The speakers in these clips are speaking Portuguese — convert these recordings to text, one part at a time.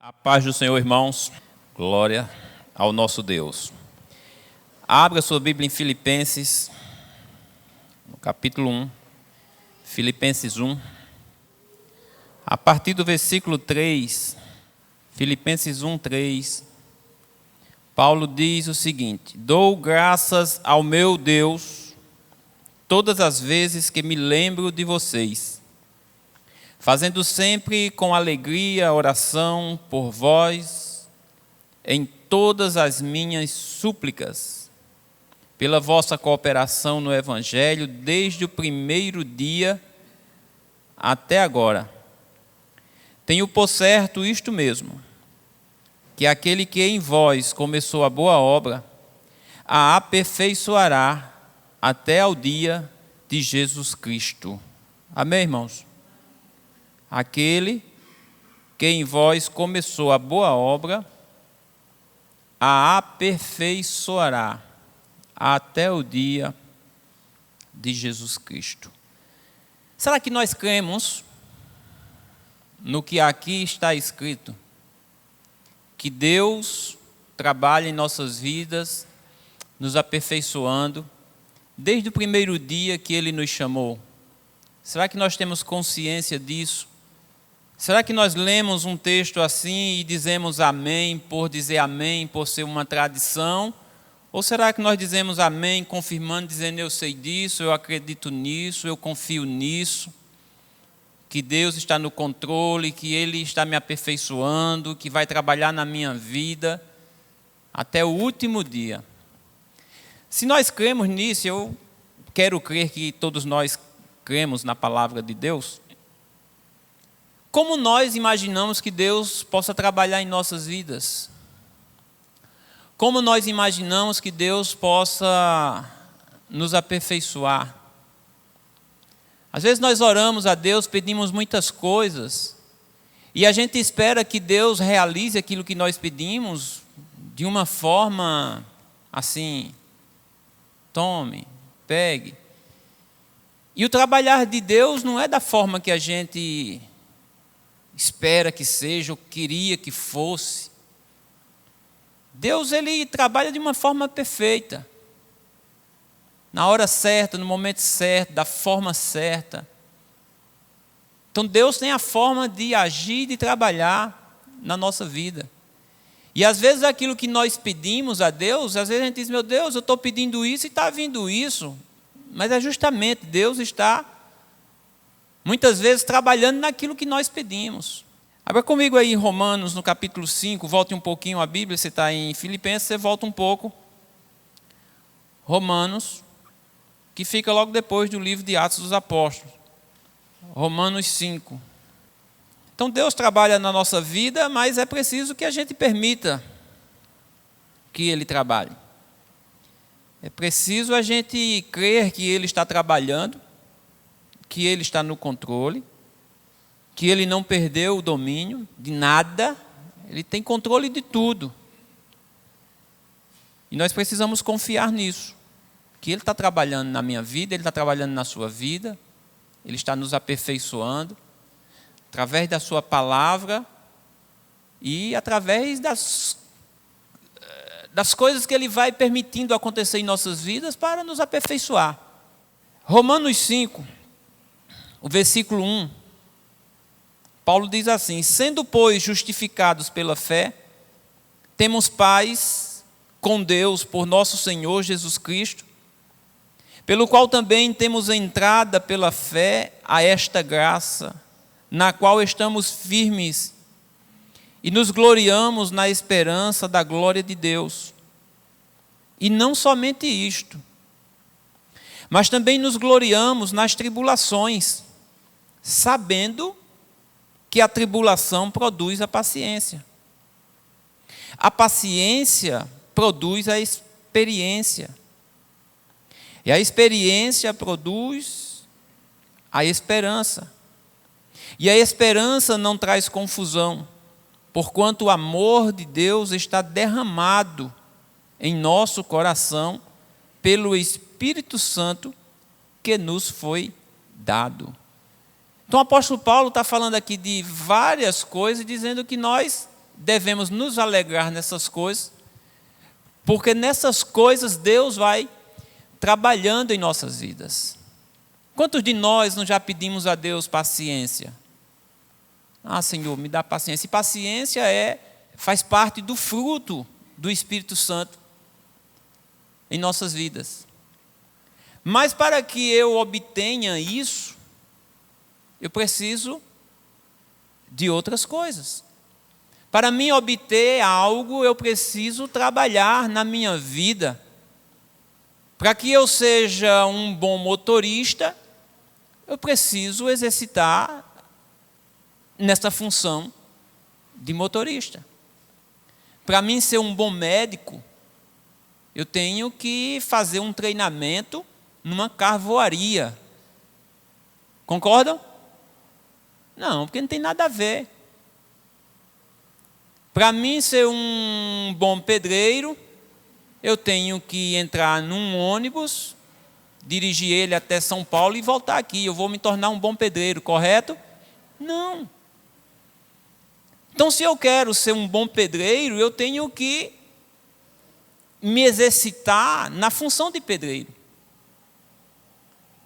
A paz do Senhor, irmãos. Glória ao nosso Deus. Abra sua Bíblia em Filipenses, no capítulo 1. Filipenses 1. A partir do versículo 3, Filipenses 1, 3, Paulo diz o seguinte: Dou graças ao meu Deus todas as vezes que me lembro de vocês, fazendo sempre com alegria a oração por vós em todas as minhas súplicas, pela vossa cooperação no Evangelho desde o primeiro dia até agora. Tenho por certo isto mesmo, que aquele que em vós começou a boa obra, a aperfeiçoará até ao dia de Jesus Cristo. Amém, irmãos? Aquele que em vós começou a boa obra, a aperfeiçoará até o dia de Jesus Cristo. Será que nós cremos no que aqui está escrito? Que Deus trabalha em nossas vidas, nos aperfeiçoando, desde o primeiro dia que Ele nos chamou. Será que nós temos consciência disso? Será que nós lemos um texto assim e dizemos amém por dizer amém, por ser uma tradição? Ou será que nós dizemos amém, confirmando, dizendo eu sei disso, eu acredito nisso, eu confio nisso, que Deus está no controle, que Ele está me aperfeiçoando, que vai trabalhar na minha vida até o último dia? Se nós cremos nisso, eu quero crer que todos nós cremos na palavra de Deus. Como nós imaginamos que Deus possa trabalhar em nossas vidas? Como nós imaginamos que Deus possa nos aperfeiçoar? Às vezes nós oramos a Deus, pedimos muitas coisas, e a gente espera que Deus realize aquilo que nós pedimos de uma forma assim, tome, pegue. E o trabalhar de Deus não é da forma que a gente espera que seja, ou queria que fosse. Deus, Ele trabalha de uma forma perfeita, na hora certa, no momento certo, da forma certa. Então Deus tem a forma de agir, de trabalhar na nossa vida. E às vezes aquilo que nós pedimos a Deus, às vezes a gente diz, meu Deus, eu estou pedindo isso e está vindo isso. Mas é justamente, Deus está muitas vezes trabalhando naquilo que nós pedimos. Abra comigo aí em Romanos, no capítulo 5, volte um pouquinho a Bíblia, você está em Filipenses, você volta um pouco. Romanos, que fica logo depois do livro de Atos dos Apóstolos. Romanos 5. Então Deus trabalha na nossa vida, mas é preciso que a gente permita que Ele trabalhe. É preciso a gente crer que Ele está trabalhando, que Ele está no controle, que Ele não perdeu o domínio de nada, Ele tem controle de tudo. E nós precisamos confiar nisso, que Ele está trabalhando na minha vida, Ele está trabalhando na sua vida, Ele está nos aperfeiçoando, através da sua palavra e através das coisas que Ele vai permitindo acontecer em nossas vidas para nos aperfeiçoar. Romanos 5, o versículo 1, Paulo diz assim: sendo, pois, justificados pela fé, temos paz com Deus por nosso Senhor Jesus Cristo, pelo qual também temos entrada pela fé a esta graça, na qual estamos firmes e nos gloriamos na esperança da glória de Deus. E não somente isto, mas também nos gloriamos nas tribulações, sabendo que a tribulação produz a paciência. A paciência produz a experiência. E a experiência produz a esperança. E a esperança não traz confusão, porquanto o amor de Deus está derramado em nosso coração pelo Espírito Santo que nos foi dado. Então o apóstolo Paulo está falando aqui de várias coisas, dizendo que nós devemos nos alegrar nessas coisas, porque nessas coisas Deus vai trabalhando em nossas vidas. Quantos de nós não já pedimos a Deus paciência? Ah, Senhor, me dá paciência. E paciência faz parte do fruto do Espírito Santo em nossas vidas. Mas para que eu obtenha isso, eu preciso de outras coisas. Para mim obter algo, eu preciso trabalhar na minha vida. Para que eu seja um bom motorista, eu preciso exercitar nessa função de motorista. Para mim ser um bom médico, eu tenho que fazer um treinamento numa carvoaria. Concordam? Não, porque não tem nada a ver. Para mim ser um bom pedreiro, eu tenho que entrar num ônibus, dirigir ele até São Paulo e voltar aqui. Eu vou me tornar um bom pedreiro, correto? Não. Então, se eu quero ser um bom pedreiro, eu tenho que me exercitar na função de pedreiro.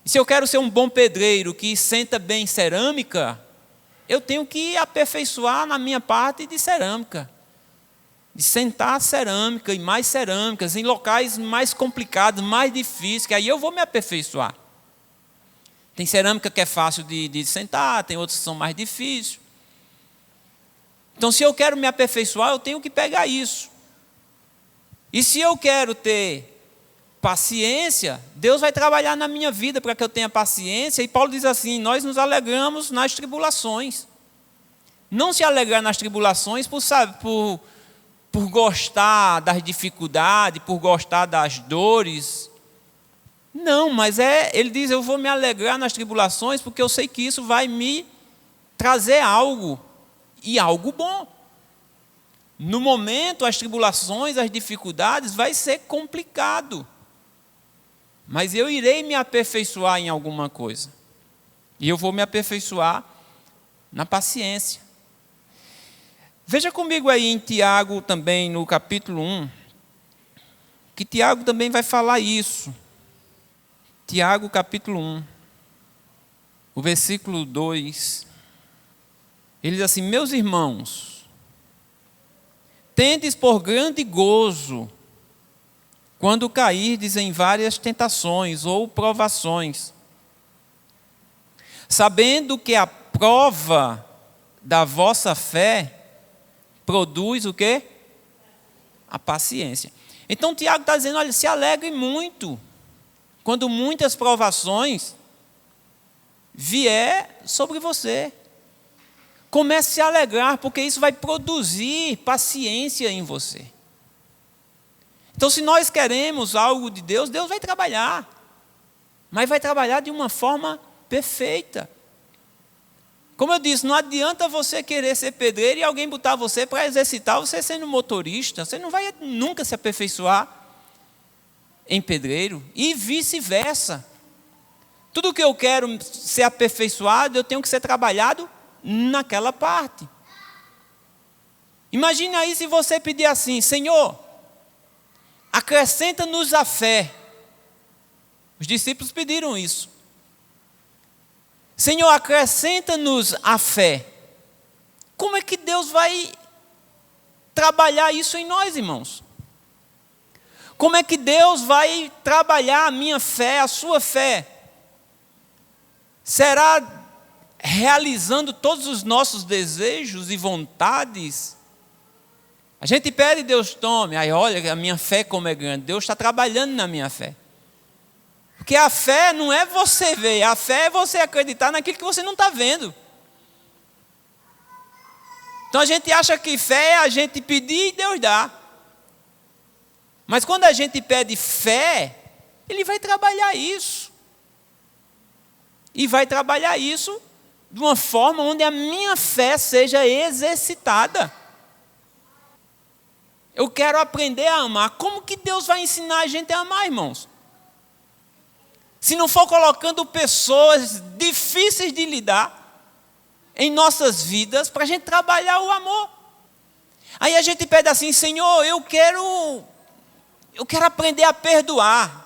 E se eu quero ser um bom pedreiro que senta bem cerâmica, eu tenho que aperfeiçoar na minha parte de cerâmica. De sentar cerâmica e mais cerâmicas em locais mais complicados, mais difíceis, que aí eu vou me aperfeiçoar. Tem cerâmica que é fácil de sentar, tem outras que são mais difíceis. Então, se eu quero me aperfeiçoar, eu tenho que pegar isso. E se eu quero ter paciência, Deus vai trabalhar na minha vida para que eu tenha paciência. E Paulo diz assim: nós nos alegramos nas tribulações. Não se alegrar nas tribulações por gostar das dificuldades, por gostar das dores. Não, mas ele diz, eu vou me alegrar nas tribulações porque eu sei que isso vai me trazer algo, e algo bom. No momento, as tribulações, as dificuldades, vai ser complicado. Mas eu irei me aperfeiçoar em alguma coisa. E eu vou me aperfeiçoar na paciência. Veja comigo aí em Tiago também, no capítulo 1, que Tiago também vai falar isso. Tiago, capítulo 1, o versículo 2. Ele diz assim: meus irmãos, tendes por grande gozo quando cairdes em várias tentações ou provações, sabendo que a prova da vossa fé produz o quê? A paciência. Então Tiago está dizendo, olha, se alegre muito quando muitas provações vier sobre você. Comece a se alegrar, porque isso vai produzir paciência em você. Então, se nós queremos algo de Deus, Deus vai trabalhar. Mas vai trabalhar de uma forma perfeita. Como eu disse, não adianta você querer ser pedreiro e alguém botar você para exercitar você sendo motorista. Você não vai nunca se aperfeiçoar em pedreiro. E vice-versa. Tudo que eu quero ser aperfeiçoado, eu tenho que ser trabalhado naquela parte. Imagine aí se você pedir assim: Senhor, acrescenta-nos a fé. Os discípulos pediram isso. Senhor, acrescenta-nos a fé. Como é que Deus vai trabalhar isso em nós, irmãos? Como é que Deus vai trabalhar a minha fé, a sua fé? Será realizando todos os nossos desejos e vontades? A gente pede, Deus tome. Aí olha a minha fé como é grande. Deus está trabalhando na minha fé. Porque a fé não é você ver, a fé é você acreditar naquilo que você não está vendo. Então a gente acha que fé é a gente pedir e Deus dá. Mas quando a gente pede fé, Ele vai trabalhar isso. E vai trabalhar isso de uma forma onde a minha fé seja exercitada. Eu quero aprender a amar. Como que Deus vai ensinar a gente a amar, irmãos? Se não for colocando pessoas difíceis de lidar em nossas vidas para a gente trabalhar o amor. Aí a gente pede assim: Senhor, eu quero aprender a perdoar.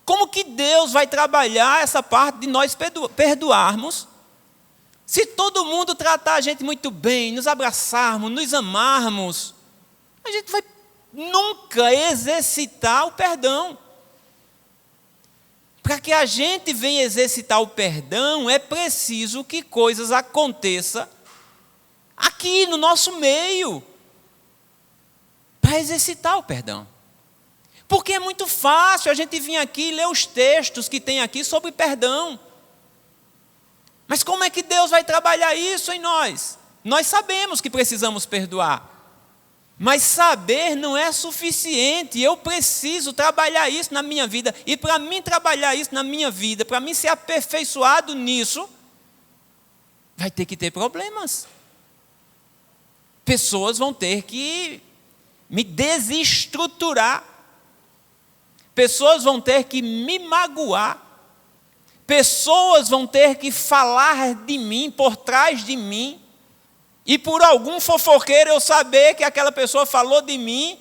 Como que Deus vai trabalhar essa parte de nós perdoarmos, se todo mundo tratar a gente muito bem, nos abraçarmos, nos amarmos? A gente vai nunca exercitar o perdão. Para que a gente venha exercitar o perdão, é preciso que coisas aconteçam aqui no nosso meio, para exercitar o perdão. Porque é muito fácil a gente vir aqui e ler os textos que tem aqui sobre perdão. Mas como é que Deus vai trabalhar isso em nós? Nós sabemos que precisamos perdoar. Mas saber não é suficiente. Eu preciso trabalhar isso na minha vida. E para mim trabalhar isso na minha vida, para mim ser aperfeiçoado nisso, vai ter que ter problemas. Pessoas vão ter que me desestruturar. Pessoas vão ter que me magoar. Pessoas vão ter que falar de mim, por trás de mim. E por algum fofoqueiro eu saber que aquela pessoa falou de mim,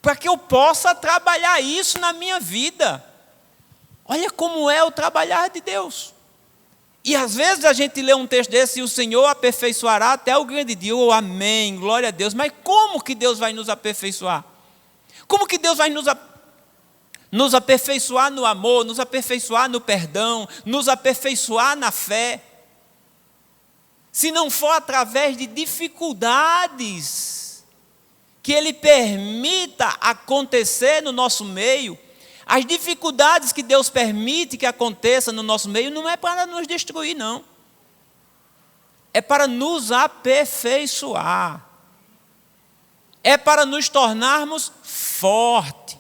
para que eu possa trabalhar isso na minha vida. Olha como é o trabalhar de Deus. E às vezes a gente lê um texto desse: e o Senhor aperfeiçoará até o grande dia. Oh, amém, glória a Deus. Mas como que Deus vai nos aperfeiçoar? Como que Deus vai nos aperfeiçoar no amor, nos aperfeiçoar no perdão, nos aperfeiçoar na fé, se não for através de dificuldades que Ele permita acontecer no nosso meio? As dificuldades que Deus permite que aconteça no nosso meio não é para nos destruir, não. É para nos aperfeiçoar. É para nos tornarmos fortes.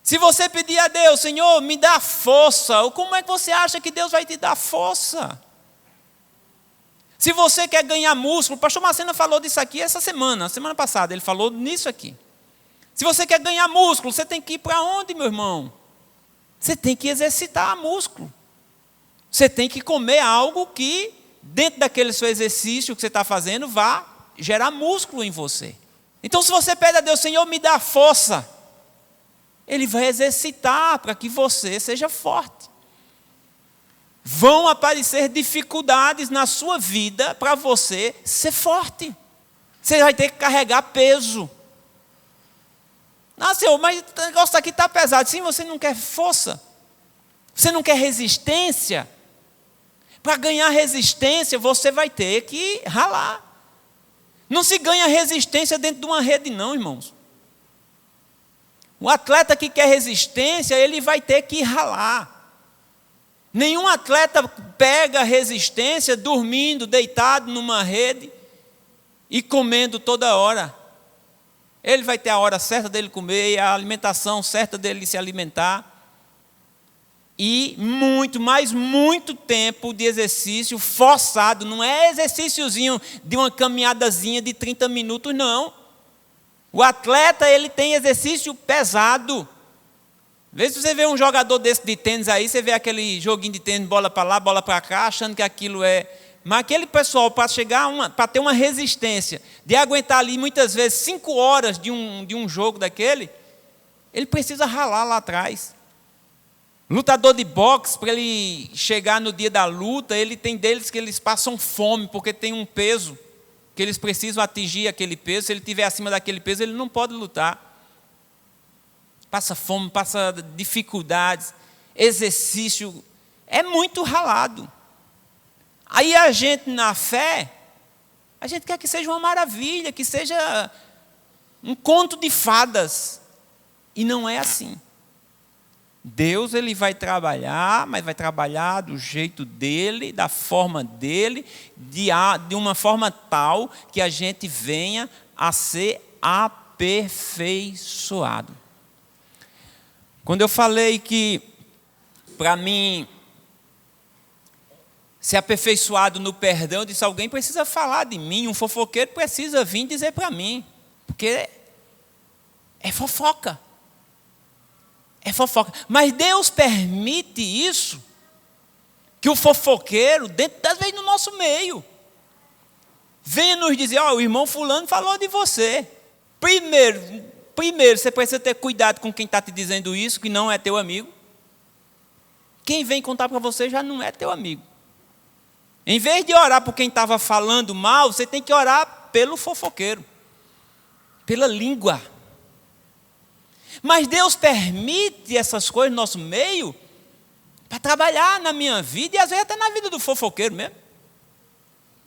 Se você pedir a Deus: Senhor, me dá força, como é que você acha que Deus vai te dar força? Se você quer ganhar músculo, o pastor Marcena falou disso aqui semana passada, ele falou nisso aqui. Se você quer ganhar músculo, você tem que ir para onde, meu irmão? Você tem que exercitar músculo. Você tem que comer algo que, dentro daquele seu exercício que você está fazendo, vá gerar músculo em você. Então, se você pede a Deus: Senhor, me dá força, Ele vai exercitar para que você seja forte. Vão aparecer dificuldades na sua vida para você ser forte. Você vai ter que carregar peso. Ah, Senhor, mas o negócio aqui está pesado. Sim, você não quer força. Você não quer resistência. Para ganhar resistência, você vai ter que ralar. Não se ganha resistência dentro de uma rede, não, irmãos. O atleta que quer resistência, ele vai ter que ralar. Nenhum atleta pega resistência dormindo, deitado numa rede e comendo toda hora. Ele vai ter a hora certa dele comer, a alimentação certa dele se alimentar. E muito tempo de exercício forçado. Não é exercíciozinho de uma caminhadazinha de 30 minutos, não. O atleta, ele tem exercício pesado. Às vezes você vê um jogador desse de tênis aí, você vê aquele joguinho de tênis, bola para lá, bola para cá, achando que aquilo é... Mas aquele pessoal, para ter uma resistência, de aguentar ali muitas vezes 5 horas de um jogo daquele, ele precisa ralar lá atrás. Lutador de boxe, para ele chegar no dia da luta, ele tem deles que eles passam fome, porque tem um peso, que eles precisam atingir aquele peso. Se ele estiver acima daquele peso, ele não pode lutar. Passa fome, passa dificuldades, exercício, é muito ralado. Aí a gente, na fé, a gente quer que seja uma maravilha, que seja um conto de fadas. E não é assim. Deus, ele vai trabalhar, mas vai trabalhar do jeito dele, da forma dele, de uma forma tal que a gente venha a ser aperfeiçoado. Quando eu falei que, para mim, ser aperfeiçoado no perdão, eu disse: alguém precisa falar de mim, um fofoqueiro precisa vir dizer para mim, porque é fofoca. É fofoca. Mas Deus permite isso, que o fofoqueiro, dentro das vezes no nosso meio. venha nos dizer, ó, o irmão fulano falou de você. Primeiro, você precisa ter cuidado com quem está te dizendo isso, que não é teu amigo. Quem vem contar para você já não é teu amigo. Em vez de orar por quem estava falando mal, você tem que orar pelo fofoqueiro, pela língua. Mas Deus permite essas coisas no nosso meio para trabalhar na minha vida e às vezes até na vida do fofoqueiro mesmo.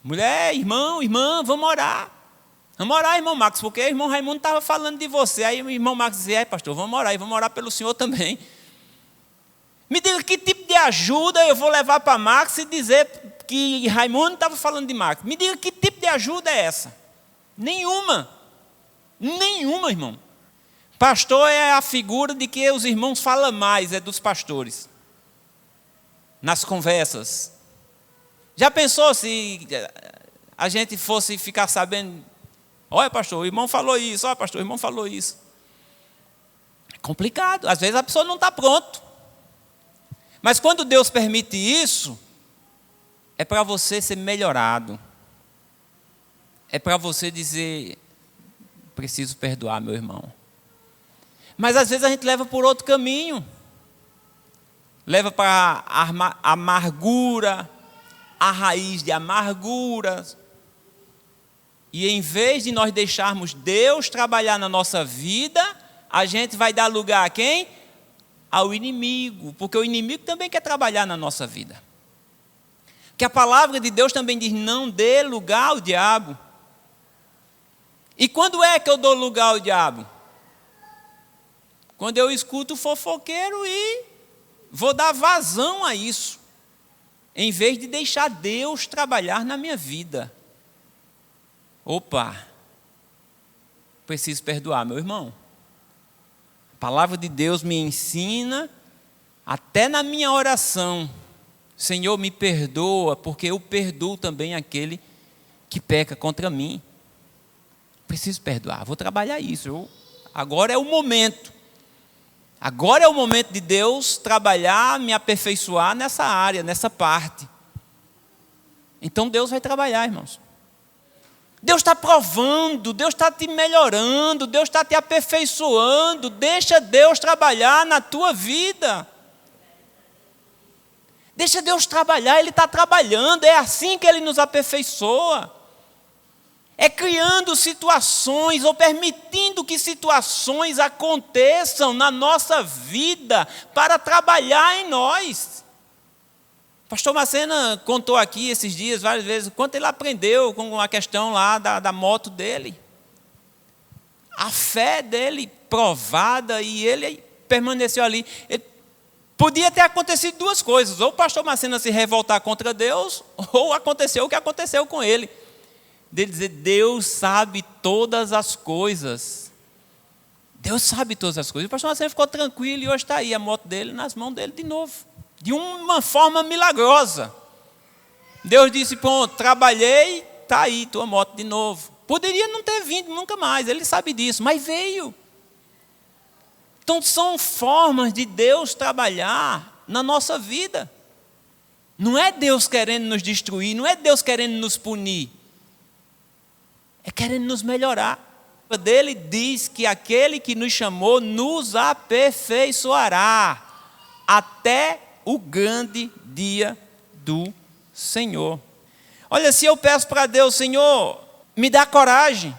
Mulher, irmão, irmã, vamos orar. Vamos orar, irmão Marcos, porque o irmão Raimundo estava falando de você. Aí o irmão Marcos dizia, pastor, vamos orar, e vamos orar pelo senhor também. Me diga que tipo de ajuda eu vou levar para Marcos e dizer que Raimundo estava falando de Marcos. Me diga que tipo de ajuda é essa? Nenhuma. Nenhuma, irmão. Pastor é a figura de que os irmãos falam mais, é dos pastores. Nas conversas. Já pensou se a gente fosse ficar sabendo, olha pastor, o irmão falou isso, olha pastor, o irmão falou isso. É complicado, às vezes a pessoa não está pronta. Mas quando Deus permite isso, é para você ser melhorado. É para você dizer, preciso perdoar meu irmão. Mas às vezes a gente leva por outro caminho. Leva para a amargura, a raiz de amargura. E em vez de nós deixarmos Deus trabalhar na nossa vida, a gente vai dar lugar a quem? Ao inimigo, porque o inimigo também quer trabalhar na nossa vida. Que a palavra de Deus também diz, não dê lugar ao diabo. E quando é que eu dou lugar ao diabo? Quando eu escuto o fofoqueiro e vou dar vazão a isso, em vez de deixar Deus trabalhar na minha vida. Opa, preciso perdoar meu irmão. A palavra de Deus me ensina, até na minha oração, Senhor, me perdoa, porque eu perdoo também aquele que peca contra mim. Preciso perdoar, vou trabalhar isso. Agora é o momento. Agora é o momento de Deus trabalhar, me aperfeiçoar nessa área, nessa parte. Então Deus vai trabalhar, irmãos. Deus está provando, Deus está te melhorando, Deus está te aperfeiçoando. Deixa Deus trabalhar na tua vida. Deixa Deus trabalhar, Ele está trabalhando, é assim que Ele nos aperfeiçoa. É criando situações ou permitindo que situações aconteçam na nossa vida para trabalhar em nós. O pastor Macena contou aqui esses dias várias vezes quanto ele aprendeu com a questão lá da moto dele. A fé dele provada e ele permaneceu ali. Podia ter acontecido duas coisas, ou o pastor Macena se revoltar contra Deus, ou aconteceu o que aconteceu com ele. De dizer, Deus sabe todas as coisas. Deus sabe todas as coisas. O pastor Marcelo ficou tranquilo e hoje está aí a moto dele nas mãos dele de novo. De uma forma milagrosa. Deus disse, pronto, trabalhei, está aí tua moto de novo. Poderia não ter vindo nunca mais, ele sabe disso, mas veio. Então são formas de Deus trabalhar na nossa vida. Não é Deus querendo nos destruir, não é Deus querendo nos punir. É querendo nos melhorar. A dele diz que aquele que nos chamou nos aperfeiçoará até o grande dia do Senhor. Olha, se eu peço para Deus, Senhor, me dá coragem,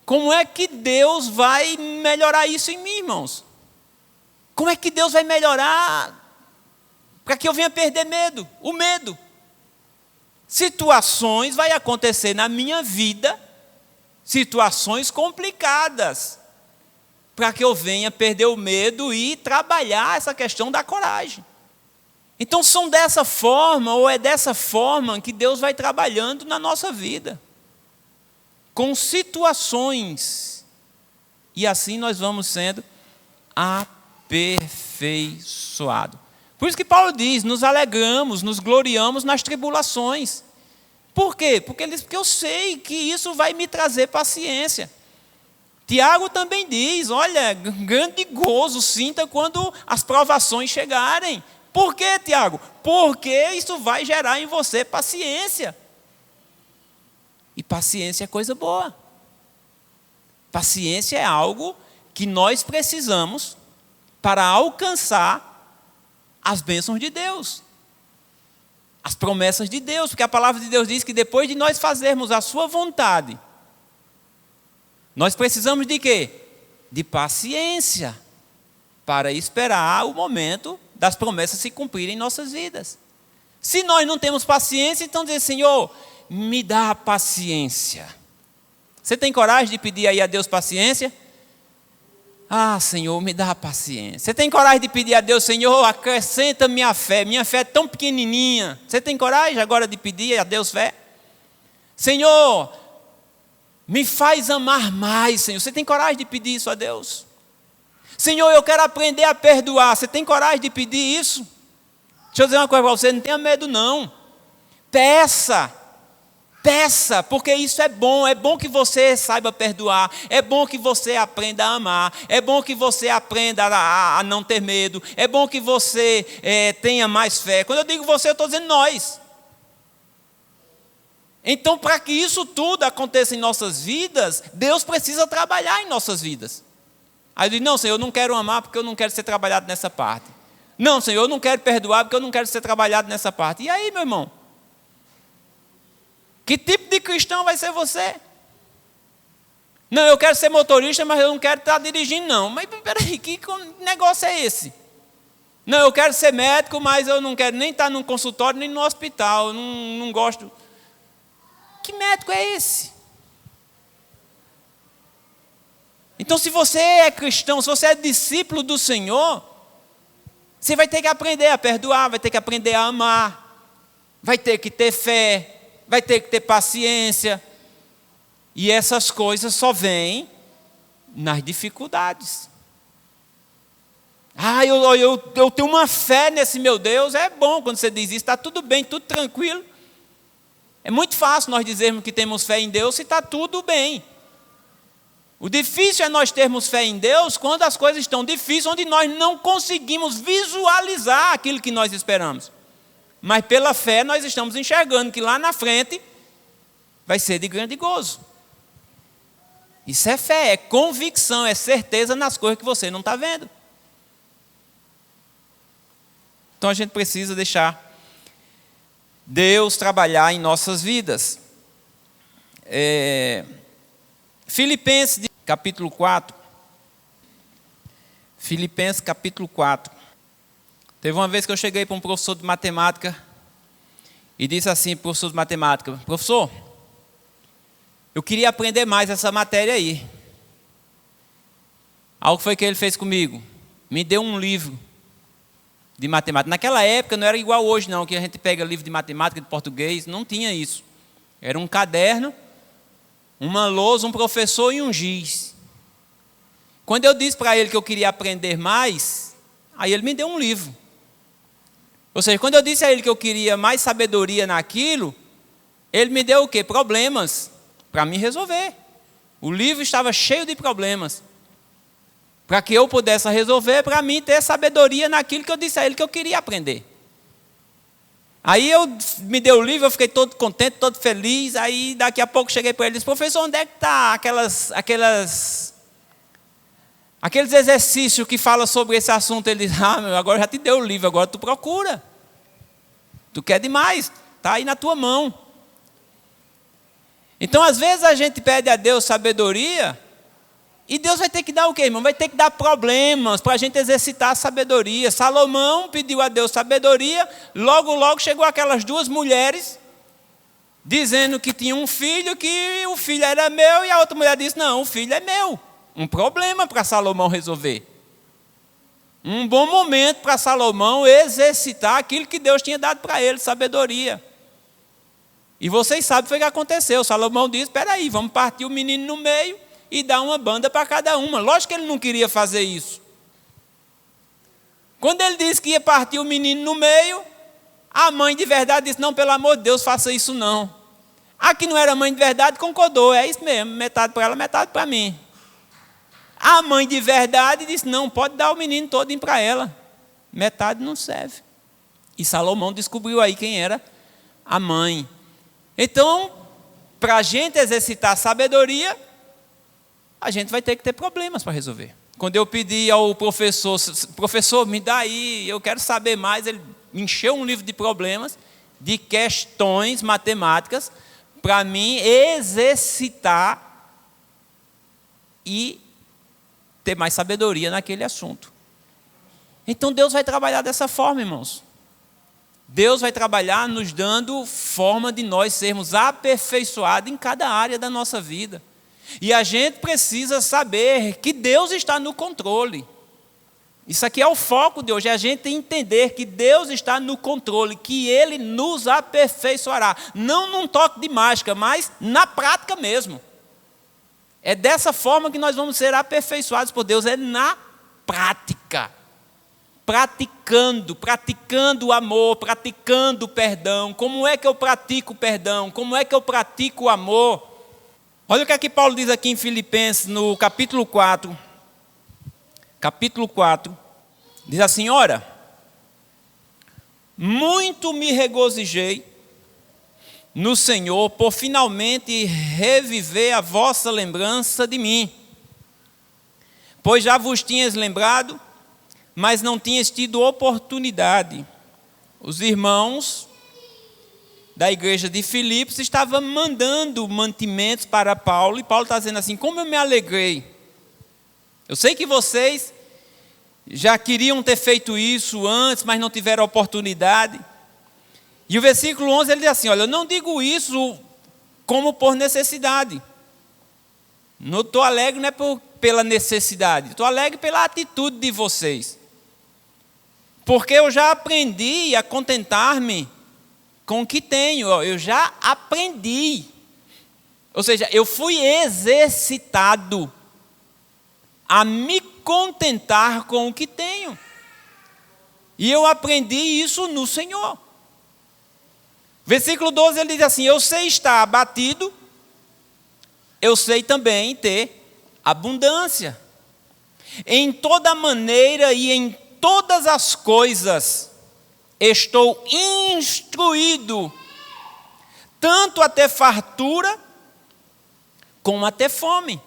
como é que Deus vai melhorar isso em mim, irmãos? Como é que Deus vai melhorar para que eu venha perder medo? O medo. Situações vai acontecer na minha vida, situações complicadas, para que eu venha perder o medo e trabalhar essa questão da coragem. Então são dessa forma, ou é dessa forma que Deus vai trabalhando na nossa vida. Com situações. E assim nós vamos sendo aperfeiçoados. Por isso que Paulo diz, nos alegramos, nos gloriamos nas tribulações. Por quê? Porque ele diz, porque eu sei que isso vai me trazer paciência. Tiago também diz, olha, grande gozo sinta quando as provações chegarem. Por quê, Tiago? Porque isso vai gerar em você paciência. E paciência é coisa boa. Paciência é algo que nós precisamos para alcançar as bênçãos de Deus, as promessas de Deus, porque a palavra de Deus diz que depois de nós fazermos a sua vontade, nós precisamos de quê? De paciência, para esperar o momento das promessas se cumprirem em nossas vidas. Se nós não temos paciência, então dizer, Senhor, me dá paciência. Você tem coragem de pedir aí a Deus paciência? Ah, Senhor, me dá paciência. Você tem coragem de pedir a Deus, Senhor, acrescenta minha fé é tão pequenininha. Você tem coragem agora de pedir a Deus fé? Senhor, me faz amar mais, Senhor. Você tem coragem de pedir isso a Deus? Senhor, eu quero aprender a perdoar. Você tem coragem de pedir isso? Deixa eu dizer uma coisa para você, não tenha medo não. Peça, porque isso é bom que você saiba perdoar, é bom que você aprenda a amar, é bom que você aprenda a não ter medo, é bom que você tenha mais fé. Quando eu digo você, eu estou dizendo nós. Então, para que isso tudo aconteça em nossas vidas, Deus precisa trabalhar em nossas vidas. Aí eu digo, não, Senhor, eu não quero amar porque eu não quero ser trabalhado nessa parte. Não, Senhor, eu não quero perdoar porque eu não quero ser trabalhado nessa parte. E aí, meu irmão? Que tipo de cristão vai ser você? Não, eu quero ser motorista, mas eu não quero estar dirigindo, não. Mas peraí, que negócio é esse? Não, eu quero ser médico, mas eu não quero nem estar num consultório, nem no hospital. Eu não gosto. Que médico é esse? Então, se você é cristão, se você é discípulo do Senhor, você vai ter que aprender a perdoar, vai ter que aprender a amar, vai ter que ter fé, vai ter que ter paciência. E essas coisas só vêm nas dificuldades. Ah, eu tenho uma fé nesse meu Deus. É bom quando você diz isso, está tudo bem, tudo tranquilo. É muito fácil nós dizermos que temos fé em Deus se está tudo bem. O difícil é nós termos fé em Deus quando as coisas estão difíceis, onde nós não conseguimos visualizar aquilo que nós esperamos. Mas pela fé nós estamos enxergando que lá na frente vai ser de grande gozo. Isso é fé, é convicção, é certeza nas coisas que você não está vendo. Então a gente precisa deixar Deus trabalhar em nossas vidas. Filipenses capítulo 4. Filipenses capítulo 4. Teve uma vez que eu cheguei para um professor de matemática e disse assim, professor de matemática, professor, eu queria aprender mais essa matéria aí. Algo foi que ele fez comigo. Me deu um livro de matemática. Naquela época não era igual hoje não, que a gente pega livro de matemática, de português, não tinha isso. Era um caderno, uma lousa, um professor e um giz. Quando eu disse para ele que eu queria aprender mais, aí ele me deu um livro. Ou seja, quando eu disse a ele que eu queria mais sabedoria naquilo, ele me deu o quê? Problemas para me resolver. O livro estava cheio de problemas. Para que eu pudesse resolver, para mim ter sabedoria naquilo que eu disse a ele que eu queria aprender. Aí me deu o livro, eu fiquei todo contente, todo feliz. Aí daqui a pouco cheguei para ele e disse, professor, onde é que está aqueles exercícios que falam sobre esse assunto? Ele disse, agora já te deu o livro, agora tu procura. Tu quer demais, está aí na tua mão. Então, às vezes a gente pede a Deus sabedoria, e Deus vai ter que dar o quê, irmão? Vai ter que dar problemas para a gente exercitar a sabedoria. Salomão pediu a Deus sabedoria, logo chegou aquelas duas mulheres, dizendo que tinha um filho, que o filho era meu, e a outra mulher disse, não, o filho é meu. Um problema para Salomão resolver. Um bom momento para Salomão exercitar aquilo que Deus tinha dado para ele, sabedoria. E vocês sabem o que aconteceu. Salomão disse, espera aí, vamos partir o menino no meio e dar uma banda para cada uma. Lógico que ele não queria fazer isso. Quando ele disse que ia partir o menino no meio, a mãe de verdade disse, não, pelo amor de Deus, faça isso não. A que não era mãe de verdade concordou, é isso mesmo, metade para ela, metade para mim. A mãe de verdade disse, não, pode dar o menino todinho para ela. Metade não serve. E Salomão descobriu aí quem era a mãe. Então, para a gente exercitar a sabedoria, a gente vai ter que ter problemas para resolver. Quando eu pedi ao professor, me dá aí, eu quero saber mais, ele me encheu um livro de problemas, de questões matemáticas, para mim exercitar e ter mais sabedoria naquele assunto. Então Deus vai trabalhar dessa forma, irmãos. Deus vai trabalhar nos dando forma de nós sermos aperfeiçoados em cada área da nossa vida. E a gente precisa saber que Deus está no controle. Isso aqui é o foco de hoje, é a gente entender que Deus está no controle, que Ele nos aperfeiçoará. Não num toque de mágica, mas na prática mesmo. É dessa forma que nós vamos ser aperfeiçoados por Deus, é na prática. Praticando o amor, praticando o perdão. Como é que eu pratico o perdão? Como é que eu pratico o amor? Olha o que é que Paulo diz aqui em Filipenses, no capítulo 4. Capítulo 4, diz assim: ora, muito me regozijei no Senhor por finalmente reviver a vossa lembrança de mim. Pois já vos tinhas lembrado, mas não tinhas tido oportunidade. Os irmãos da igreja de Filipos estavam mandando mantimentos para Paulo, e Paulo está dizendo assim: como eu me alegrei. Eu sei que vocês já queriam ter feito isso antes, mas não tiveram oportunidade. E o versículo 11 ele diz assim: olha, eu não digo isso como por necessidade. Não estou alegre não é pela necessidade, estou alegre pela atitude de vocês. Porque eu já aprendi a contentar-me com o que tenho, eu já aprendi. Ou seja, eu fui exercitado a me contentar com o que tenho. E eu aprendi isso no Senhor. Versículo 12 ele diz assim: eu sei estar abatido, eu sei também ter abundância. Em toda maneira e em todas as coisas estou instruído, tanto a ter fartura, como a ter fome.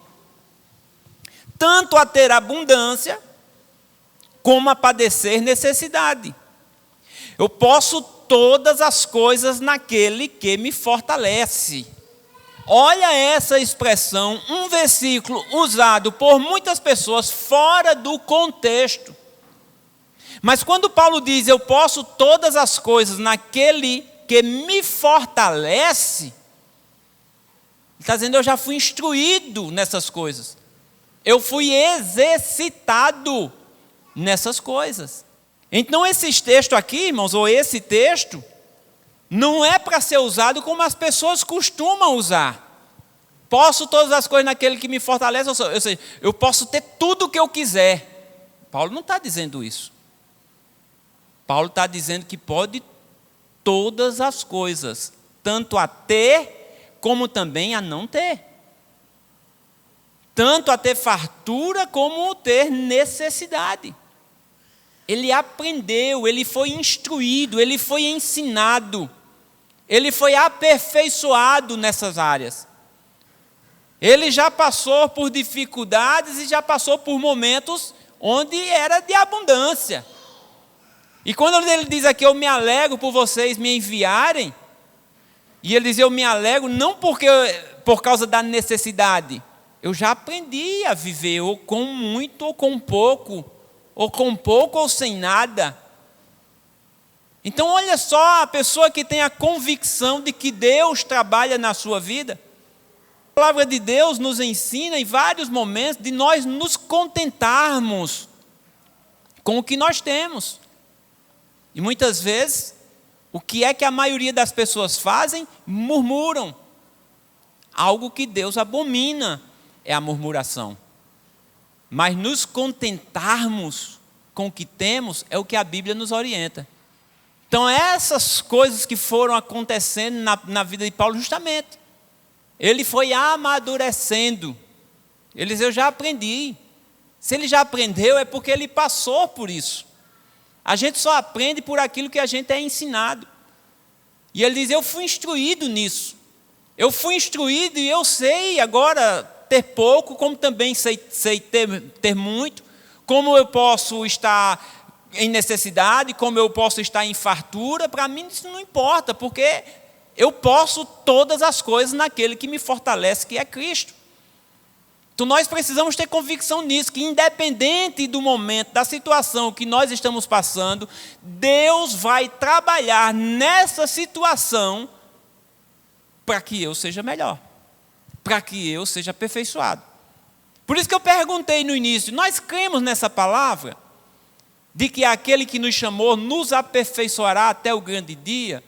Tanto a ter abundância, como a padecer necessidade. Eu posso todas as coisas naquele que me fortalece. Olha essa expressão, um versículo usado por muitas pessoas fora do contexto. Mas quando Paulo diz, eu posso todas as coisas naquele que me fortalece, ele está dizendo, eu já fui instruído nessas coisas. Eu fui exercitado nessas coisas. Então esse texto aqui, irmãos, ou esse texto, não é para ser usado como as pessoas costumam usar. Posso todas as coisas naquele que me fortalece, ou seja, eu posso ter tudo o que eu quiser. Paulo não está dizendo isso. Paulo está dizendo que pode todas as coisas, tanto a ter, como também a não ter. Tanto a ter fartura, como ter necessidade. Ele aprendeu, ele foi instruído, ele foi ensinado, ele foi aperfeiçoado nessas áreas. Ele já passou por dificuldades e já passou por momentos onde era de abundância. E quando ele diz aqui, eu me alegro por vocês me enviarem, e ele diz, eu me alegro não por causa da necessidade. Eu já aprendi a viver ou com muito ou com pouco ou sem nada. Então olha só, a pessoa que tem a convicção de que Deus trabalha na sua vida. A palavra de Deus nos ensina em vários momentos de nós nos contentarmos com o que nós temos. E muitas vezes, o que é que a maioria das pessoas fazem? Murmuram. Algo que Deus abomina é a murmuração. Mas nos contentarmos com o que temos é o que a Bíblia nos orienta. Então essas coisas que foram acontecendo na vida de Paulo justamente. Ele foi amadurecendo. Ele diz, eu já aprendi. Se ele já aprendeu é porque ele passou por isso. A gente só aprende por aquilo que a gente é ensinado. E ele diz, eu fui instruído nisso. Eu fui instruído e eu sei agora ter pouco, como também sei ter muito, como eu posso estar em necessidade, como eu posso estar em fartura. Para mim isso não importa, porque eu posso todas as coisas naquele que me fortalece, que é Cristo. Então nós precisamos ter convicção nisso, que independente do momento, da situação que nós estamos passando, Deus vai trabalhar nessa situação para que eu seja melhor, para que eu seja aperfeiçoado. Por isso que eu perguntei no início, nós cremos nessa palavra, de que aquele que nos chamou nos aperfeiçoará até o grande dia?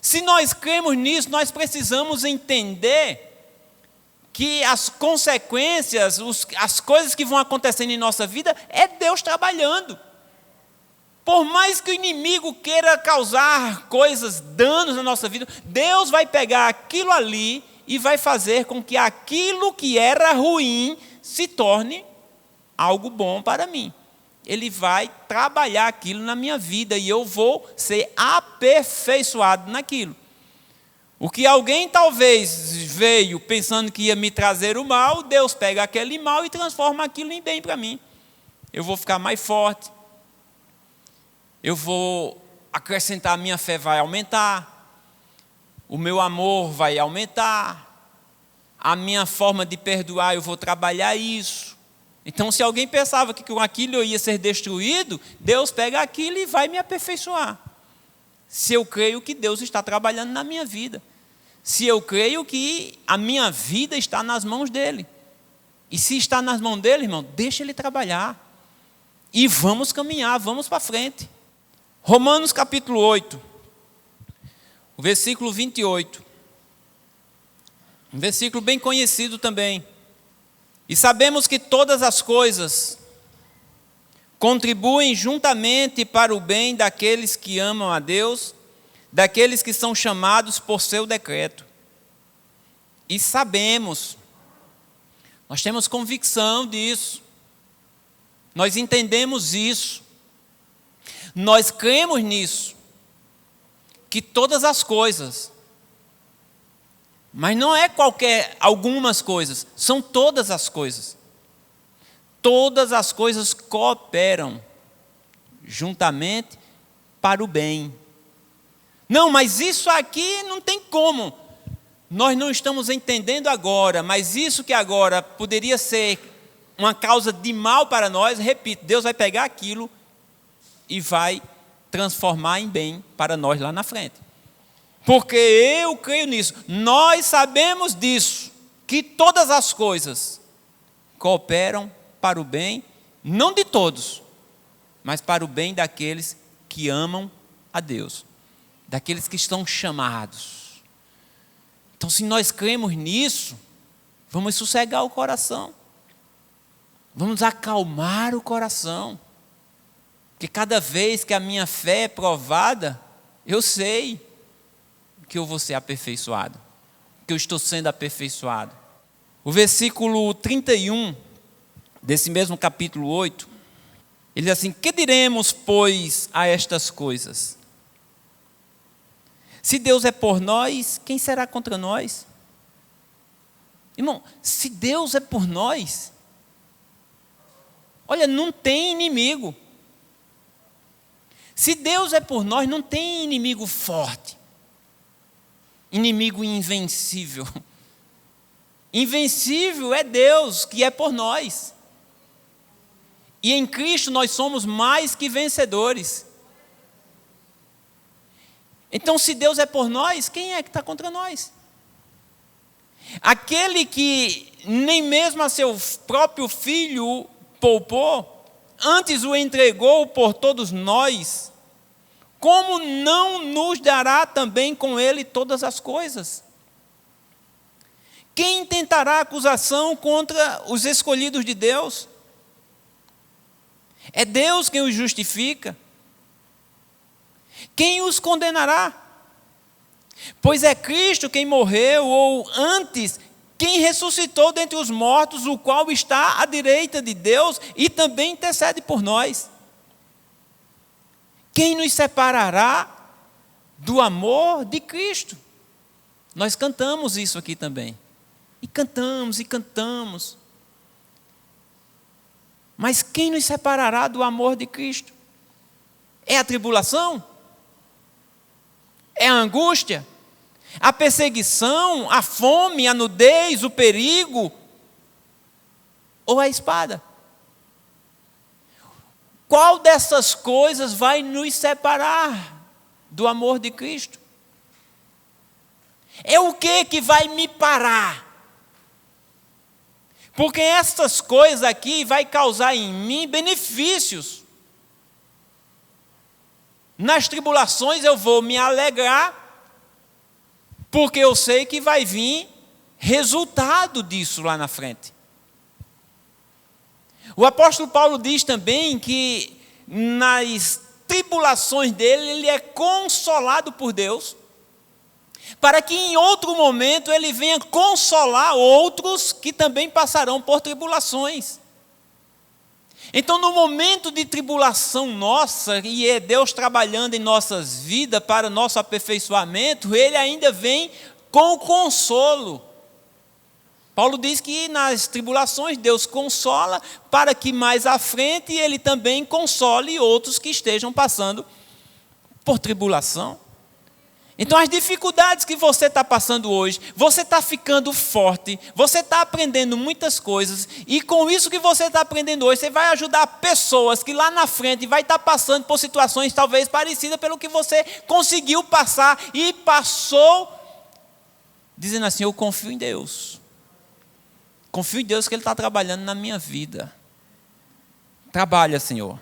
Se nós cremos nisso, nós precisamos entender que as consequências, as coisas que vão acontecendo em nossa vida, é Deus trabalhando. Por mais que o inimigo queira causar coisas, danos na nossa vida, Deus vai pegar aquilo ali e vai fazer com que aquilo que era ruim se torne algo bom para mim. Ele vai trabalhar aquilo na minha vida e eu vou ser aperfeiçoado naquilo. O que alguém talvez veio pensando que ia me trazer o mal, Deus pega aquele mal e transforma aquilo em bem para mim. Eu vou ficar mais forte. Eu vou acrescentar, a minha fé vai aumentar. O meu amor vai aumentar. A minha forma de perdoar, eu vou trabalhar isso. Então, se alguém pensava que com aquilo eu ia ser destruído, Deus pega aquilo e vai me aperfeiçoar. Se eu creio que Deus está trabalhando na minha vida. Se eu creio que a minha vida está nas mãos dele. E se está nas mãos dele, irmão, deixa ele trabalhar. E vamos caminhar, vamos para frente. Romanos capítulo 8, o versículo 28. Um versículo bem conhecido também. E sabemos que todas as coisas contribuem juntamente para o bem daqueles que amam a Deus, daqueles que são chamados por seu decreto. E sabemos, nós temos convicção disso, nós entendemos isso, nós cremos nisso, que todas as coisas, mas não é algumas coisas, são todas as coisas. Todas as coisas cooperam juntamente para o bem. Não, mas isso aqui não tem como. Nós não estamos entendendo agora, mas isso que agora poderia ser uma causa de mal para nós, repito, Deus vai pegar aquilo e vai transformar em bem para nós lá na frente. Porque eu creio nisso. Nós sabemos disso, que todas as coisas cooperam para o bem, não de todos, mas para o bem daqueles que amam a Deus, daqueles que estão chamados. Então, se nós cremos nisso, vamos sossegar o coração, vamos acalmar o coração, porque cada vez que a minha fé é provada, eu sei que eu vou ser aperfeiçoado, que eu estou sendo aperfeiçoado. O versículo 31 desse mesmo capítulo 8, ele diz assim: que diremos, pois, a estas coisas? Se Deus é por nós, quem será contra nós? Irmão, se Deus é por nós, olha, não tem inimigo. Se Deus é por nós, não tem inimigo forte, inimigo invencível. Invencível é Deus que é por nós. E em Cristo nós somos mais que vencedores. Então, se Deus é por nós, quem é que está contra nós? Aquele que nem mesmo a seu próprio filho poupou, antes o entregou por todos nós, como não nos dará também com ele todas as coisas? Quem intentará acusação contra os escolhidos de Deus? É Deus quem os justifica. Quem os condenará? Pois é Cristo quem morreu, ou antes, quem ressuscitou dentre os mortos, o qual está à direita de Deus e também intercede por nós. Quem nos separará do amor de Cristo? Nós cantamos isso aqui também. E cantamos, e cantamos. Mas quem nos separará do amor de Cristo? É a tribulação? É a angústia? A perseguição? A fome? A nudez? O perigo? Ou a espada? Qual dessas coisas vai nos separar do amor de Cristo? É o que vai me parar? Porque essas coisas aqui vai causar em mim benefícios. Nas tribulações eu vou me alegrar, porque eu sei que vai vir resultado disso lá na frente. O apóstolo Paulo diz também que nas tribulações dele, ele é consolado por Deus, para que em outro momento ele venha consolar outros que também passarão por tribulações. Então, no momento de tribulação nossa, e é Deus trabalhando em nossas vidas para nosso aperfeiçoamento, Ele ainda vem com consolo. Paulo diz que nas tribulações Deus consola, para que mais à frente Ele também console outros que estejam passando por tribulação. Então, as dificuldades que você está passando hoje, você está ficando forte, você está aprendendo muitas coisas, e com isso que você está aprendendo hoje, você vai ajudar pessoas que lá na frente vai estar passando por situações talvez parecidas pelo que você conseguiu passar e passou, dizendo assim: eu confio em Deus. Confio em Deus que Ele está trabalhando na minha vida. Trabalha, Senhor.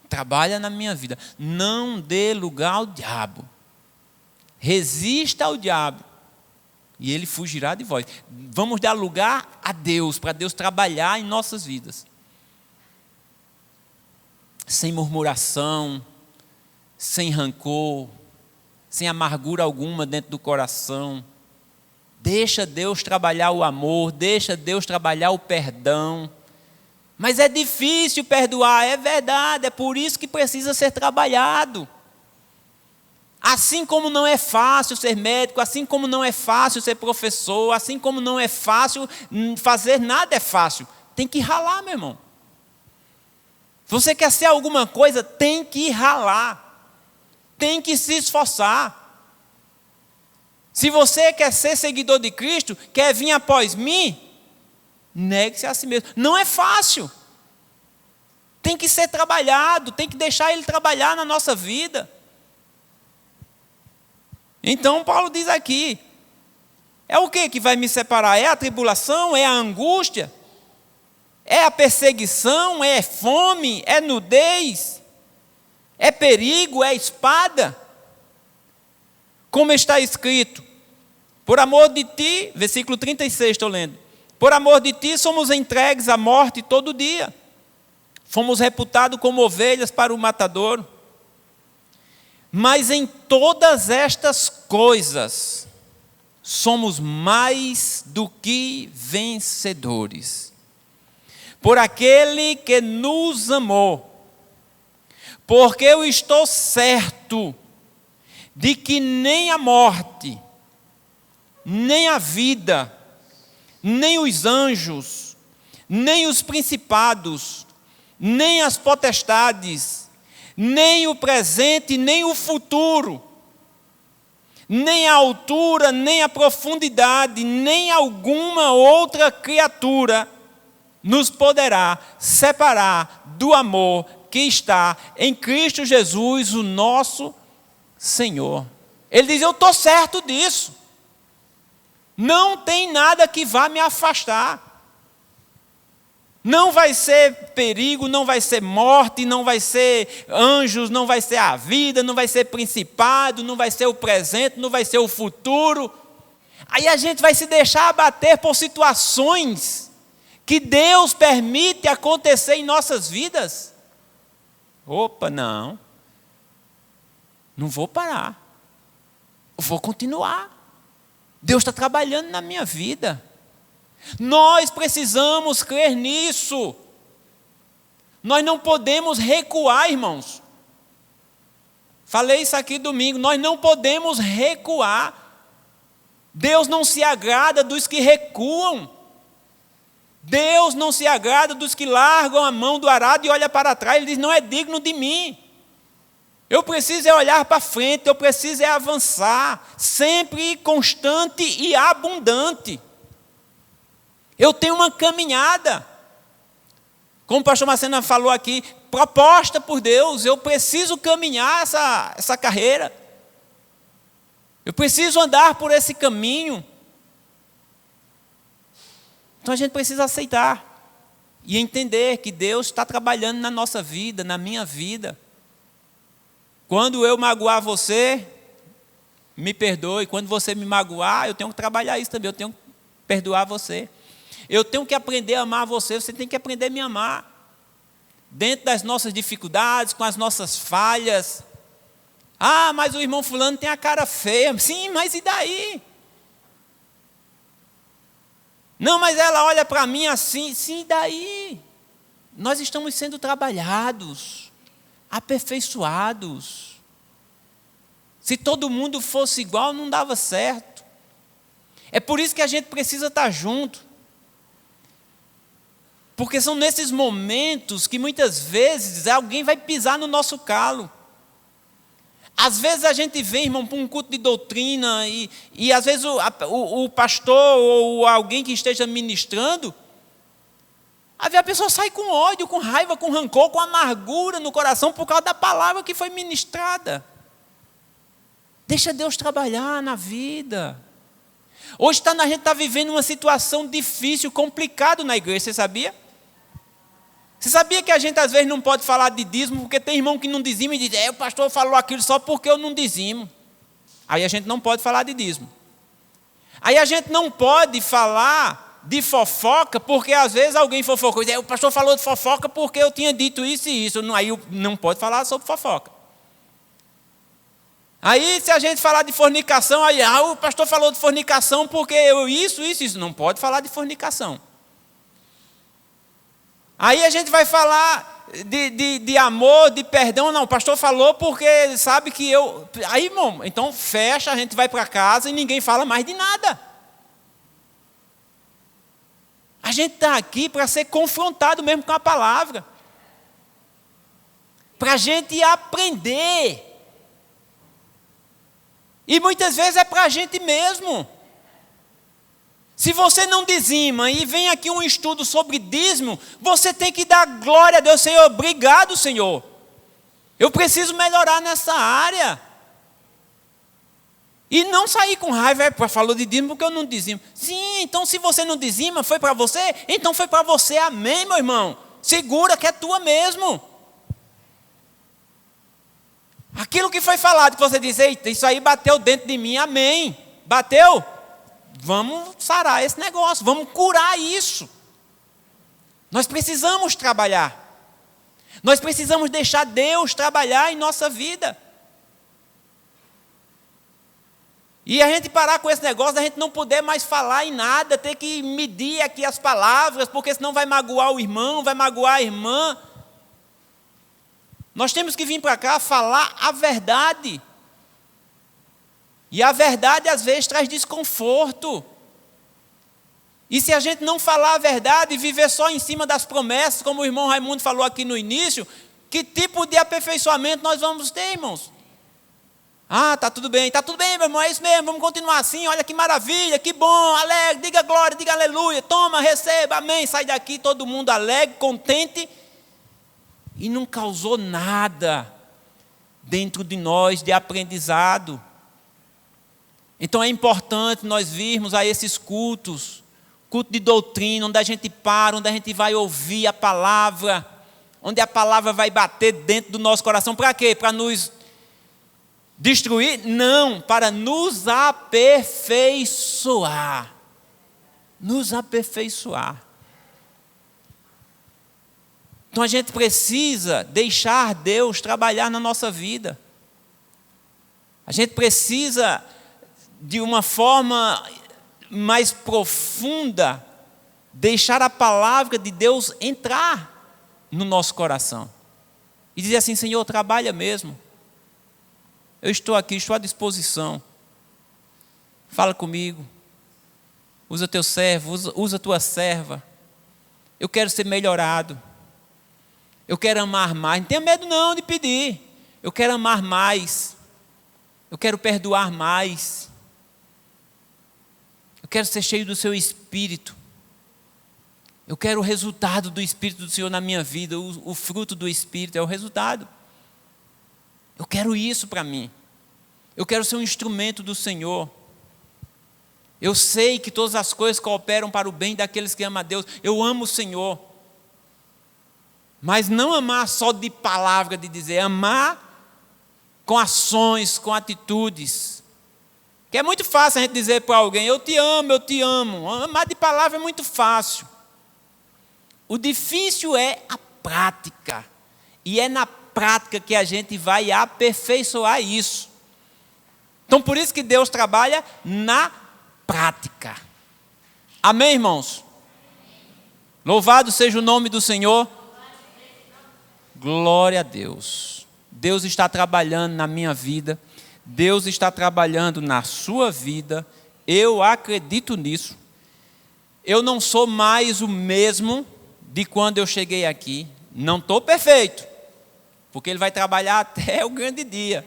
Trabalha na minha vida. Não dê lugar ao diabo. Resista ao diabo e ele fugirá de vós. Vamos dar lugar a Deus, para Deus trabalhar em nossas vidas. Sem murmuração, sem rancor, sem amargura alguma dentro do coração. Deixa Deus trabalhar o amor, deixa Deus trabalhar o perdão. Mas é difícil perdoar, é verdade, é por isso que precisa ser trabalhado. Assim como não é fácil ser médico, assim como não é fácil ser professor, assim como não é fácil fazer nada é fácil. Tem que ralar, meu irmão. Se você quer ser alguma coisa, tem que ralar. Tem que se esforçar. Se você quer ser seguidor de Cristo, quer vir após mim, negue-se a si mesmo. Não é fácil. Tem que ser trabalhado, tem que deixar Ele trabalhar na nossa vida. Então Paulo diz aqui, é o que vai me separar? É a tribulação? É a angústia? É a perseguição? É fome? É nudez? É perigo? É espada? Como está escrito, por amor de ti, versículo 36 estou lendo, por amor de ti somos entregues à morte todo dia, fomos reputados como ovelhas para o matadouro. Mas em todas estas coisas, somos mais do que vencedores, por aquele que nos amou, porque eu estou certo de que nem a morte, nem a vida, nem os anjos, nem os principados, nem as potestades, nem o presente, nem o futuro, nem a altura, nem a profundidade, nem alguma outra criatura nos poderá separar do amor que está em Cristo Jesus, o nosso Senhor. Ele diz: eu estou certo disso. Não tem nada que vá me afastar. Não vai ser perigo, não vai ser morte, não vai ser anjos, não vai ser a vida, não vai ser principado, não vai ser o presente, não vai ser o futuro. Aí a gente vai se deixar abater por situações que Deus permite acontecer em nossas vidas. Opa, não. Não vou parar. Eu vou continuar. Deus está trabalhando na minha vida. Nós precisamos crer nisso. Nós não podemos recuar, irmãos. Falei isso aqui domingo. Nós não podemos recuar. Deus não se agrada dos que recuam. Deus não se agrada dos que largam a mão do arado e olham para trás. Ele diz, não é digno de mim. Eu preciso é olhar para frente, eu preciso é avançar, sempre constante e abundante. Eu tenho uma caminhada. Como o pastor Marcena falou aqui, proposta por Deus, eu preciso caminhar essa carreira. Eu preciso andar por esse caminho. Então a gente precisa aceitar e entender que Deus está trabalhando na nossa vida, na minha vida. Quando eu magoar você, me perdoe. Quando você me magoar, eu tenho que trabalhar isso também, eu tenho que perdoar você. Eu tenho que aprender a amar você, você tem que aprender a me amar. Dentro das nossas dificuldades, com as nossas falhas. Ah, mas o irmão fulano tem a cara feia. Sim, mas e daí? Não, mas ela olha para mim assim. Sim, e daí? Nós estamos sendo trabalhados, aperfeiçoados. Se todo mundo fosse igual, não dava certo. É por isso que a gente precisa estar junto. Porque são nesses momentos que muitas vezes alguém vai pisar no nosso calo. Às vezes a gente vem, irmão, para um culto de doutrina e às vezes o pastor ou alguém que esteja ministrando, a pessoa sai com ódio, com raiva, com rancor, com amargura no coração por causa da palavra que foi ministrada. Deixa Deus trabalhar na vida. Hoje a gente está vivendo uma situação difícil, complicada na igreja, você sabia? Você sabia que a gente às vezes não pode falar de dízimo, porque tem irmão que não dizima e diz, o pastor falou aquilo só porque eu não dizimo. Aí a gente não pode falar de dízimo. Aí a gente não pode falar de fofoca, porque às vezes alguém fofocou, diz, o pastor falou de fofoca porque eu tinha dito isso e isso. Aí não pode falar sobre fofoca. Aí se a gente falar de fornicação, aí o pastor falou de fornicação porque eu isso. Não pode falar de fornicação. Aí a gente vai falar de amor, de perdão. Não, o pastor falou porque ele sabe que eu... Aí, irmão, então fecha, a gente vai para casa e ninguém fala mais de nada. A gente está aqui para ser confrontado mesmo com a palavra. Para a gente aprender. E muitas vezes é para a gente mesmo. Se você não dizima e vem aqui um estudo sobre dízimo, você tem que dar glória a Deus. Senhor, obrigado, Senhor. Eu preciso melhorar nessa área. E não sair com raiva, falou de dízimo porque eu não dizimo. Sim, então se você não dizima, foi para você? Então foi para você, amém, meu irmão. Segura que é tua mesmo. Aquilo que foi falado, que você diz, eita, isso aí bateu dentro de mim, amém. Bateu? Vamos sarar esse negócio, vamos curar isso. Nós precisamos trabalhar. Nós precisamos deixar Deus trabalhar em nossa vida. E a gente parar com esse negócio, a gente não poder mais falar em nada, ter que medir aqui as palavras, porque senão vai magoar o irmão, vai magoar a irmã. Nós temos que vir para cá falar a verdade. E a verdade, às vezes, traz desconforto. E se a gente não falar a verdade e viver só em cima das promessas, como o irmão Raimundo falou aqui no início, que tipo de aperfeiçoamento nós vamos ter, irmãos? Ah, tá tudo bem, meu irmão, é isso mesmo, vamos continuar assim, olha que maravilha, que bom, alegre, diga glória, diga aleluia, toma, receba, amém, sai daqui, todo mundo alegre, contente, e não causou nada dentro de nós de aprendizado. Então é importante nós virmos a esses cultos, culto de doutrina, onde a gente para, onde a gente vai ouvir a palavra, onde a palavra vai bater dentro do nosso coração. Para quê? Para nos destruir? Não, para nos aperfeiçoar. Nos aperfeiçoar. Então a gente precisa deixar Deus trabalhar na nossa vida. A gente precisa, de uma forma mais profunda, deixar a palavra de Deus entrar no nosso coração. E dizer assim, Senhor, trabalha mesmo. Eu estou aqui, estou à disposição. Fala comigo. Usa teu servo, usa tua serva. Eu quero ser melhorado. Eu quero amar mais. Não tenha medo não de pedir. Eu quero amar mais. Eu quero perdoar mais. Eu quero ser cheio do seu Espírito. Eu quero o resultado do Espírito do Senhor na minha vida. O fruto do Espírito é o resultado. Eu quero isso para mim. Eu quero ser um instrumento do Senhor. Eu sei que todas as coisas cooperam para o bem daqueles que amam a Deus. Eu amo o Senhor. Mas não amar só de palavra, de dizer, amar com ações, com atitudes. Que é muito fácil a gente dizer para alguém, eu te amo, eu te amo. Amar de palavra é muito fácil. O difícil é a prática. E é na prática que a gente vai aperfeiçoar isso. Então por isso que Deus trabalha na prática. Amém, irmãos? Louvado seja o nome do Senhor. Glória a Deus. Deus está trabalhando na minha vida. Deus está trabalhando na sua vida. Eu acredito nisso. Eu não sou mais o mesmo de quando eu cheguei aqui. Não estou perfeito, porque Ele vai trabalhar até o grande dia.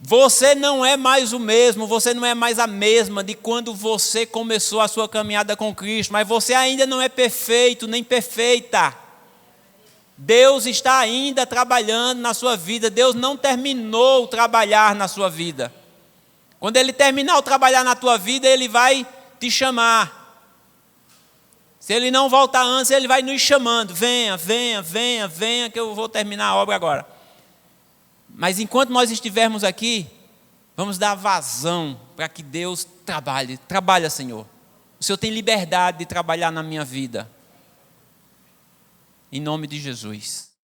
Você não é mais o mesmo, você não é mais a mesma de quando você começou a sua caminhada com Cristo, mas você ainda não é perfeito, nem perfeita. Deus está ainda trabalhando na sua vida, Deus não terminou o trabalhar na sua vida. Quando Ele terminar o trabalhar na tua vida, Ele vai te chamar. Se Ele não voltar antes, Ele vai nos chamando, venha, venha, venha, venha, que eu vou terminar a obra agora. Mas enquanto nós estivermos aqui, vamos dar vazão para que Deus trabalhe. Trabalha, Senhor. O Senhor tem liberdade de trabalhar na minha vida. Em nome de Jesus.